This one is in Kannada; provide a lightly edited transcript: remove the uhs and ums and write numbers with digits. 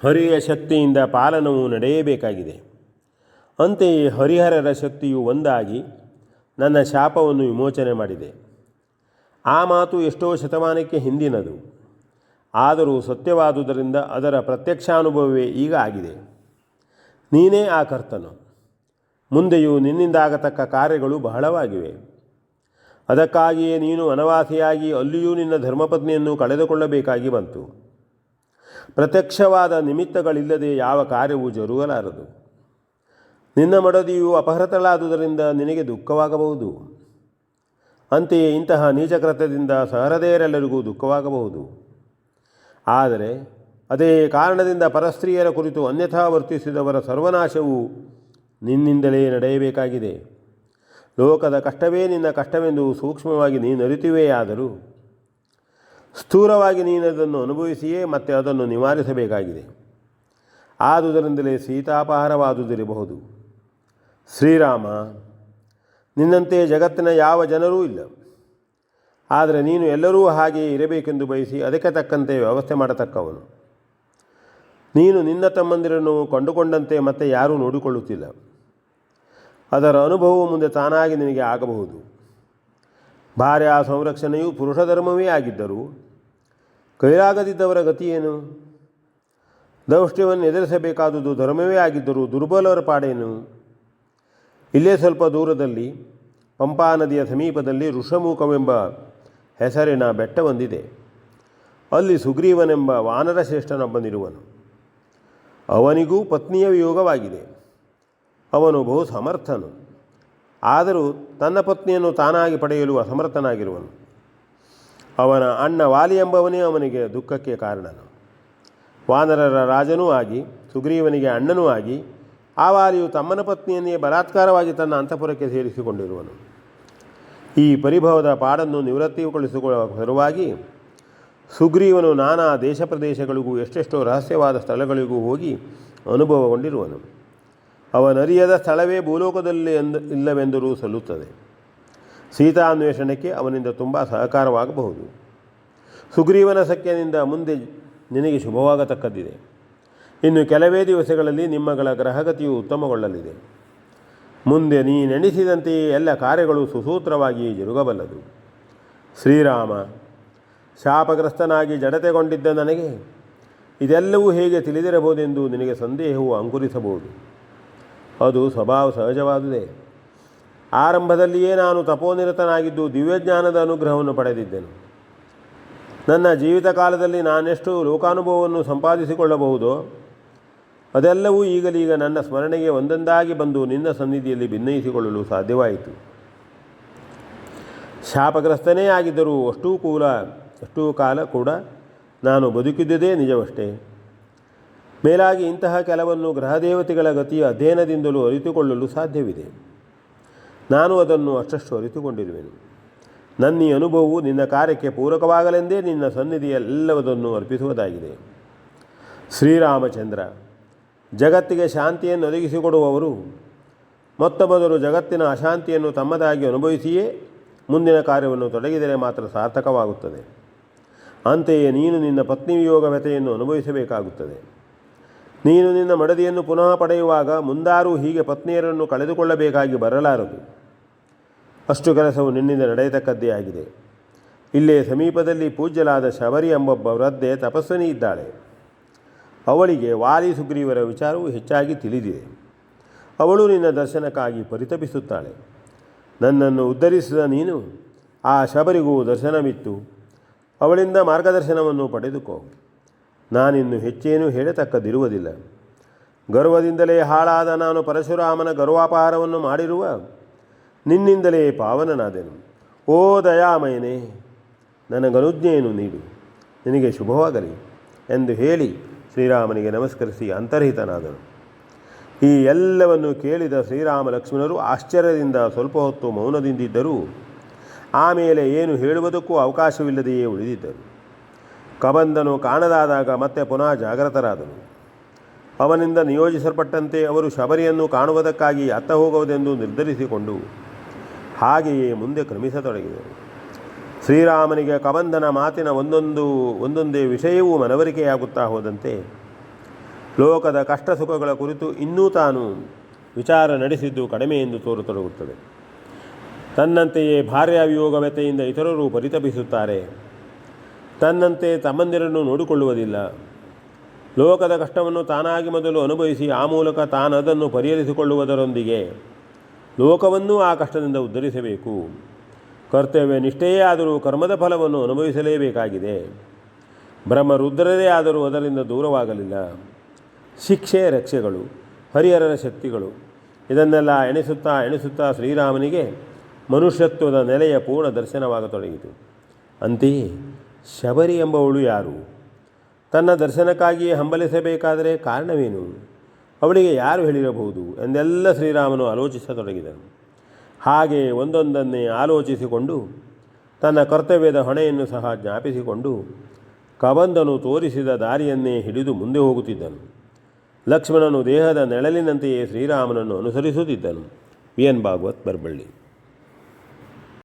ಹರಿಯ ಶಕ್ತಿಯಿಂದ ಪಾಲನವು ನಡೆಯಬೇಕಾಗಿದೆ. ಅಂತೆಯೇ ಹರಿಹರರ ಶಕ್ತಿಯು ಒಂದಾಗಿ ನನ್ನ ಶಾಪವನ್ನು ವಿಮೋಚನೆ ಮಾಡಿದೆ. ಆ ಮಾತು ಎಷ್ಟೋ ಶತಮಾನಕ್ಕೆ ಹಿಂದಿನದು. ಆದರೂ ಸತ್ಯವಾದುದರಿಂದ ಅದರ ಪ್ರತ್ಯಕ್ಷಾನುಭವವೇ ಈಗ ಆಗಿದೆ. ನೀನೇ ಆ ಕರ್ತನು. ಮುಂದೆಯೂ ನಿನ್ನಿಂದಾಗತಕ್ಕ ಕಾರ್ಯಗಳು ಬಹಳವಾಗಿವೆ. ಅದಕ್ಕಾಗಿಯೇ ನೀನು ವನವಾಸಿಯಾಗಿ ಅಲ್ಲಿಯೂ ನಿನ್ನ ಧರ್ಮಪತ್ನಿಯನ್ನು ಕಳೆದುಕೊಳ್ಳಬೇಕಾಗಿ ಬಂತು. ಪ್ರತ್ಯಕ್ಷವಾದ ನಿಮಿತ್ತಗಳಿಲ್ಲದೆ ಯಾವ ಕಾರ್ಯವೂ ಜರುಗಲಾರದು. ನಿನ್ನ ಮಡದಿಯು ಅಪಹೃತಳಾದುದರಿಂದ ನಿನಗೆ ದುಃಖವಾಗಬಹುದು. ಅಂತೆಯೇ ಇಂತಹ ನೀಚಕೃತ್ಯದಿಂದ ಸಹೃದಯರೆಲ್ಲರಿಗೂ ದುಃಖವಾಗಬಹುದು. ಆದರೆ ಅದೇ ಕಾರಣದಿಂದ ಪರಸ್ತ್ರೀಯರ ಕುರಿತು ಅನ್ಯಥಾ ವರ್ತಿಸಿದವರ ಸರ್ವನಾಶವು ನಿನ್ನಿಂದಲೇ ನಡೆಯಬೇಕಾಗಿದೆ. ಲೋಕದ ಕಷ್ಟವೇ ನಿನ್ನ ಕಷ್ಟವೆಂದು ಸೂಕ್ಷ್ಮವಾಗಿ ನೀನರಿತಿವೆಯಾದರೂ ಸ್ಥೂಲವಾಗಿ ನೀನದನ್ನು ಅನುಭವಿಸಿಯೇ ಮತ್ತೆ ಅದನ್ನು ನಿವಾರಿಸಬೇಕಾಗಿದೆ. ಆದುದರಿಂದಲೇ ಸೀತಾಪಹಾರವಾದುದಿರಬಹುದು. ಶ್ರೀರಾಮ, ನಿನ್ನಂತೆ ಜಗತ್ತಿನ ಯಾವ ಜನರೂ ಇಲ್ಲ. ಆದರೆ ನೀನು ಎಲ್ಲರೂ ಹಾಗೆಯೇ ಇರಬೇಕೆಂದು ಬಯಸಿ ಅದಕ್ಕೆ ತಕ್ಕಂತೆ ವ್ಯವಸ್ಥೆ ಮಾಡತಕ್ಕವನು. ನೀನು ನಿನ್ನ ತಮ್ಮಂದಿರನ್ನು ಕಂಡುಕೊಂಡಂತೆ ಮತ್ತೆ ಯಾರೂ ನೋಡಿಕೊಳ್ಳುತ್ತಿಲ್ಲ. ಅದರ ಅನುಭವವು ಮುಂದೆ ತಾನಾಗಿ ನಿನಗೆ ಆಗಬಹುದು. ಭಾರ್ಯ ಸಂರಕ್ಷಣೆಯು ಪುರುಷ ಧರ್ಮವೇ ಆಗಿದ್ದರೂ ಕೈಲಾಗದಿದ್ದವರ ಗತಿಯೇನು? ದೌಷ್ಟ್ಯವನ್ನು ಎದುರಿಸಬೇಕಾದುದು ಧರ್ಮವೇ ಆಗಿದ್ದರೂ ದುರ್ಬಲರ ಪಾಡೇನು? ಇಲ್ಲೇ ಸ್ವಲ್ಪ ದೂರದಲ್ಲಿ ಪಂಪಾ ನದಿಯ ಸಮೀಪದಲ್ಲಿ ಋಷಮುಖವೆಂಬ ಹೆಸರಿನ ಬೆಟ್ಟವೊಂದಿದೆ. ಅಲ್ಲಿ ಸುಗ್ರೀವನೆಂಬ ವಾನರ ಶ್ರೇಷ್ಠನೊಬ್ಬನಿರುವನು. ಅವನಿಗೂ ಪತ್ನಿಯ ವಿಯೋಗವಾಗಿದೆ. ಅವನು ಬಹು ಸಮರ್ಥನು. ಆದರೂ ತನ್ನ ಪತ್ನಿಯನ್ನು ತಾನಾಗಿ ಪಡೆಯಲು ಅಸಮರ್ಥನಾಗಿರುವನು. ಅವನ ಅಣ್ಣ ವಾಲಿ ಎಂಬವನೇ ಅವನಿಗೆ ದುಃಖಕ್ಕೆ ಕಾರಣನು. ವಾನರರ ರಾಜನೂ ಆಗಿ ಸುಗ್ರೀವನಿಗೆ ಅಣ್ಣನೂ ಆಗಿ ಆ ವಾಲಿಯು ತಮ್ಮನ ಪತ್ನಿಯನ್ನೇ ಬಲಾತ್ಕಾರವಾಗಿ ತನ್ನ ಅಂತಃಪುರಕ್ಕೆ ಸೇರಿಸಿಕೊಂಡಿರುವನು. ಈ ಪರಿಭವದ ಪಾಡನ್ನು ನಿವೃತ್ತಿಗೊಳಿಸಿಕೊಳ್ಳುವ ಸಲುವಾಗಿ ಸುಗ್ರೀವನು ನಾನಾ ದೇಶ ಪ್ರದೇಶಗಳಿಗೂ ಎಷ್ಟೆಷ್ಟೋ ರಹಸ್ಯವಾದ ಸ್ಥಳಗಳಿಗೂ ಹೋಗಿ ಅನುಭವಗೊಂಡಿರುವನು. ಅವನರಿಯದ ಸ್ಥಳವೇ ಭೂಲೋಕದಲ್ಲಿ ಇಲ್ಲವೆಂದರೂ ಸಲ್ಲುತ್ತದೆ. ಸೀತಾನ್ವೇಷಣೆಗೆ ಅವನಿಂದ ತುಂಬ ಸಹಕಾರವಾಗಬಹುದು. ಸುಗ್ರೀವನ ಸಖ್ಯನಿಂದ ಮುಂದೆ ನಿನಗೆ ಶುಭವಾಗತಕ್ಕದ್ದಿದೆ. ಇನ್ನು ಕೆಲವೇ ದಿವಸಗಳಲ್ಲಿ ನಿಮ್ಮಗಳ ಗ್ರಹಗತಿಯು ಉತ್ತಮಗೊಳ್ಳಲಿದೆ. ಮುಂದೆ ನೀನೆಣಿಸಿದಂತೆಯೇ ಎಲ್ಲ ಕಾರ್ಯಗಳು ಸುಸೂತ್ರವಾಗಿ ಜರುಗಬಲ್ಲದು. ಶ್ರೀರಾಮ, ಶಾಪಗ್ರಸ್ತನಾಗಿ ಜಡತೆಗೊಂಡಿದ್ದ ನನಗೆ ಇದೆಲ್ಲವೂ ಹೇಗೆ ತಿಳಿದಿರಬಹುದೆಂದು ನಿನಗೆ ಸಂದೇಹವು ಅಂಕುರಿಸಬಹುದು. ಅದು ಸ್ವಭಾವ ಸಹಜವಾದುದೇ. ಆರಂಭದಲ್ಲಿಯೇ ನಾನು ತಪೋನಿರತನಾಗಿದ್ದು ದಿವ್ಯಜ್ಞಾನದ ಅನುಗ್ರಹವನ್ನು ಪಡೆದಿದ್ದೆನು. ನನ್ನ ಜೀವಿತ ಕಾಲದಲ್ಲಿ ನಾನೆಷ್ಟು ಲೋಕಾನುಭವವನ್ನು ಸಂಪಾದಿಸಿಕೊಳ್ಳಬಹುದೋ ಅದೆಲ್ಲವೂ ಈಗಲೀಗ ನನ್ನ ಸ್ಮರಣೆಗೆ ಒಂದೊಂದಾಗಿ ಬಂದು ನಿನ್ನ ಸನ್ನಿಧಿಯಲ್ಲಿ ಭಿನ್ನಯಿಸಿಕೊಳ್ಳಲು ಸಾಧ್ಯವಾಯಿತು. ಶಾಪಗ್ರಸ್ತನೇ ಆಗಿದ್ದರೂ ಅಷ್ಟೂ ಕಾಲ ಕೂಡ ನಾನು ಬದುಕಿದ್ದುದೇ ನಿಜವಷ್ಟೇ. ಮೇಲಾಗಿ ಇಂತಹ ಕೆಲವನ್ನು ಗ್ರಹದೇವತೆಗಳ ಗತಿಯ ಅಧ್ಯಯನದಿಂದಲೂ ಅರಿತುಕೊಳ್ಳಲು ಸಾಧ್ಯವಿದೆ. ನಾನು ಅದನ್ನು ಅಷ್ಟಷ್ಟು ಅರಿತುಕೊಂಡಿರುವೆನು. ನನ್ನ ಈ ಅನುಭವವು ನಿನ್ನ ಕಾರ್ಯಕ್ಕೆ ಪೂರಕವಾಗಲೆಂದೇ ನಿನ್ನ ಸನ್ನಿಧಿಯ ಎಲ್ಲವದನ್ನು ಅರ್ಪಿಸುವುದಾಗಿದೆ. ಶ್ರೀರಾಮಚಂದ್ರ, ಜಗತ್ತಿಗೆ ಶಾಂತಿಯನ್ನು ಒದಗಿಸಿಕೊಡುವವರು ಮೊತ್ತ ಮೊದಲು ಜಗತ್ತಿನ ಅಶಾಂತಿಯನ್ನು ತಮ್ಮದಾಗಿ ಅನುಭವಿಸಿಯೇ ಮುಂದಿನ ಕಾರ್ಯವನ್ನು ತೊಡಗಿದರೆ ಮಾತ್ರ ಸಾರ್ಥಕವಾಗುತ್ತದೆ. ಅಂತೆಯೇ ನೀನು ನಿನ್ನ ಪತ್ನಿ ವಿಯೋಗ ವ್ಯಥೆಯನ್ನು ಅನುಭವಿಸಬೇಕಾಗುತ್ತದೆ. ನೀನು ನಿನ್ನ ಮಡದಿಯನ್ನು ಪುನಃ ಪಡೆಯುವಾಗ ಮುಂದಾರೂ ಹೀಗೆ ಪತ್ನಿಯರನ್ನು ಕಳೆದುಕೊಳ್ಳಬೇಕಾಗಿ ಬರಲಾರದು. ಅಷ್ಟು ಕೆಲಸವು ನಿನ್ನಿಂದ ನಡೆಯತಕ್ಕದ್ದೇ ಆಗಿದೆ. ಇಲ್ಲೇ ಸಮೀಪದಲ್ಲಿ ಪೂಜ್ಯಲಾದ ಶಬರಿ ಎಂಬೊಬ್ಬ ವೃದ್ಧೆ ತಪಸ್ವಿನಿ ಇದ್ದಾಳೆ. ಅವಳಿಗೆ ವಾಲಿ ಸುಗ್ರೀವರ ವಿಚಾರವು ಹೆಚ್ಚಾಗಿ ತಿಳಿದಿದೆ. ಅವಳು ನಿನ್ನ ದರ್ಶನಕ್ಕಾಗಿ ಪರಿತಪಿಸುತ್ತಾಳೆ. ನನ್ನನ್ನು ಉದ್ಧರಿಸಿದ ನೀನು ಆ ಶಬರಿಗೂ ದರ್ಶನವಿತ್ತು ಅವಳಿಂದ ಮಾರ್ಗದರ್ಶನವನ್ನು ಪಡೆದುಕೋ. ನಾನಿನ್ನು ಹೆಚ್ಚೇನೂ ಹೇಳತಕ್ಕದಿರುವುದಿಲ್ಲ. ಗರ್ವದಿಂದಲೇ ಹಾಳಾದ ನಾನು ಪರಶುರಾಮನ ಗರ್ವಾಪಹಾರವನ್ನು ಮಾಡಿರುವ ನಿನ್ನಿಂದಲೇ ಪಾವನನಾದೆನು. ಓ ದಯಾಮಯನೇ, ನನಗನುಜ್ಞೆಯನ್ನು ನೀಡು, ನಿನಗೆ ಶುಭವಾಗಲಿ ಎಂದು ಹೇಳಿ ಶ್ರೀರಾಮನಿಗೆ ನಮಸ್ಕರಿಸಿ ಅಂತರ್ಹಿತನಾದನು. ಈ ಎಲ್ಲವನ್ನು ಕೇಳಿದ ಶ್ರೀರಾಮ ಲಕ್ಷ್ಮಣರು ಆಶ್ಚರ್ಯದಿಂದ ಸ್ವಲ್ಪ ಹೊತ್ತು ಮೌನದಿಂದಿದ್ದರೂ ಆಮೇಲೆ ಏನು ಹೇಳುವುದಕ್ಕೂ ಅವಕಾಶವಿಲ್ಲದೆಯೇ ಉಳಿದಿದ್ದರು. ಕಬಂದನು ಕಾಣದಾದಾಗ ಮತ್ತೆ ಪುನಃ ಜಾಗೃತರಾದನು. ಅವನಿಂದ ನಿಯೋಜಿಸಲ್ಪಟ್ಟಂತೆ ಅವರು ಶಬರಿಯನ್ನು ಕಾಣುವುದಕ್ಕಾಗಿ ಅತ್ತ ಹೋಗುವುದೆಂದು ನಿರ್ಧರಿಸಿಕೊಂಡು ಹಾಗೆಯೇ ಮುಂದೆ ಕ್ರಮಿಸತೊಡಗಿದರು. ಶ್ರೀರಾಮನಿಗೆ ಕಬಂದನ ಮಾತಿನ ಒಂದೊಂದೇ ವಿಷಯವೂ ಮನವರಿಕೆಯಾಗುತ್ತಾ ಹೋದಂತೆ ಲೋಕದ ಕಷ್ಟ ಸುಖಗಳ ಕುರಿತು ಇನ್ನೂ ತಾನು ವಿಚಾರ ನಡೆಸಿದ್ದು ಕಡಿಮೆ ಎಂದು ತೋರತೊಡಗುತ್ತದೆ. ತನ್ನಂತೆಯೇ ಭಾರ್ಯಾವಿಯೋಗ ವ್ಯತೆಯಿಂದ ಇತರರು ಪರಿತಪಿಸುತ್ತಾರೆ. ತನ್ನಂತೆ ತಮ್ಮಂದಿರನ್ನು ನೋಡಿಕೊಳ್ಳುವುದಿಲ್ಲ. ಲೋಕದ ಕಷ್ಟವನ್ನು ತಾನಾಗಿ ಮೊದಲು ಅನುಭವಿಸಿ ಆ ಮೂಲಕ ತಾನದನ್ನು ಪರಿಹರಿಸಿಕೊಳ್ಳುವುದರೊಂದಿಗೆ ಲೋಕವನ್ನೂ ಆ ಕಷ್ಟದಿಂದ ಉದ್ಧರಿಸಬೇಕು. ಕರ್ತವ್ಯ ನಿಷ್ಠೆಯೇ ಆದರೂ ಕರ್ಮದ ಫಲವನ್ನು ಅನುಭವಿಸಲೇಬೇಕಾಗಿದೆ. ಬ್ರಹ್ಮರುದ್ರರೇ ಆದರೂ ಅದರಿಂದ ದೂರವಾಗಲಿಲ್ಲ. ಶಿಕ್ಷೆ ರಕ್ಷೆಗಳು, ಹರಿಹರರ ಶಕ್ತಿಗಳು ಇದನ್ನೆಲ್ಲ ಎಣಿಸುತ್ತಾ ಶ್ರೀರಾಮನಿಗೆ ಮನುಷ್ಯತ್ವದ ನೆಲೆಯ ಪೂರ್ಣ ದರ್ಶನವಾಗತೊಡಗಿತು. ಅಂತೆಯೇ ಶಬರಿ ಎಂಬವಳು ಯಾರು? ತನ್ನ ದರ್ಶನಕ್ಕಾಗಿಯೇ ಹಂಬಲಿಸಬೇಕಾದರೆ ಕಾರಣವೇನು? ಅವಳಿಗೆ ಯಾರು ಹೇಳಿರಬಹುದು ಎಂದೆಲ್ಲ ಶ್ರೀರಾಮನು ಆಲೋಚಿಸತೊಡಗಿದನು. ಹಾಗೆ ಒಂದೊಂದನ್ನೇ ಆಲೋಚಿಸಿಕೊಂಡು ತನ್ನ ಕರ್ತವ್ಯದ ಹೊಣೆಯನ್ನು ಸಹ ಜ್ಞಾಪಿಸಿಕೊಂಡು ಕಬಂದನು ತೋರಿಸಿದ ದಾರಿಯನ್ನೇ ಹಿಡಿದು ಮುಂದೆ ಹೋಗುತ್ತಿದ್ದನು. ಲಕ್ಷ್ಮಣನು ದೇಹದ ನೆಳಲಿನಂತೆಯೇ ಶ್ರೀರಾಮನನ್ನು ಅನುಸರಿಸುತ್ತಿದ್ದನು. V N Bhagwat, Baraballi.